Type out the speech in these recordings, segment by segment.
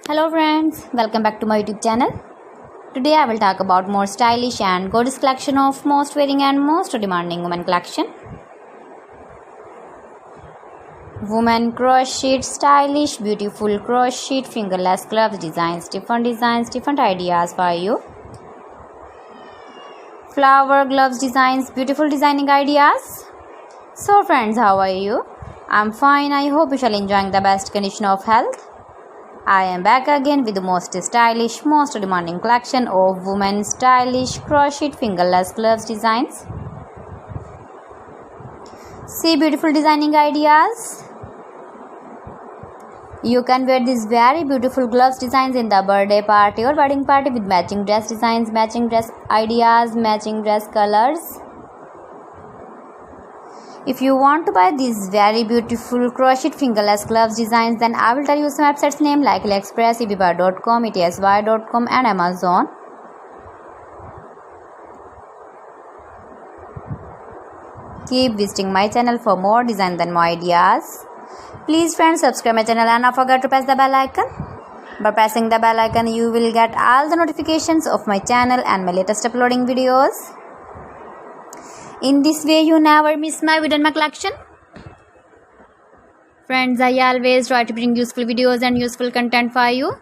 Hello friends, welcome back to my YouTube channel. Today I will talk about more stylish and gorgeous collection of most wearing and most demanding women collection. Women crochet, stylish, beautiful crochet, fingerless gloves designs, different ideas for you. Flower gloves designs, beautiful designing ideas. So friends, how are you? I'm fine. I hope you shall enjoying the best condition of health. I am back again with the most stylish, most demanding collection of women's stylish crochet fingerless gloves designs. See beautiful designing ideas. You can wear these very beautiful gloves designs in the birthday party or wedding party with matching dress designs, matching dress ideas, matching dress colors. If you want to buy these very beautiful crochet fingerless gloves designs, then I will tell you some websites name like AliExpress, eBay.com, etsy.com and Amazon. Keep visiting my channel for more designs and more ideas. Please friends, subscribe my channel and not forget to press the bell icon. By pressing the bell icon, you will get all the notifications of my channel and my latest uploading videos. In this way, you never miss my video and my collection. Friends, I always try to bring useful videos and useful content for you.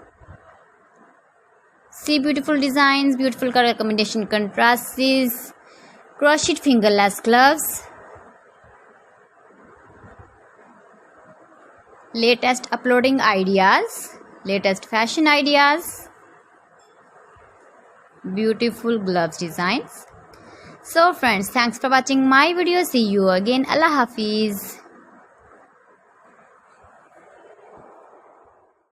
See beautiful designs, beautiful color combination contrasts, crochet fingerless gloves, latest uploading ideas, latest fashion ideas, beautiful gloves designs. So friends, thanks for watching my video. See you again. Allah Hafiz.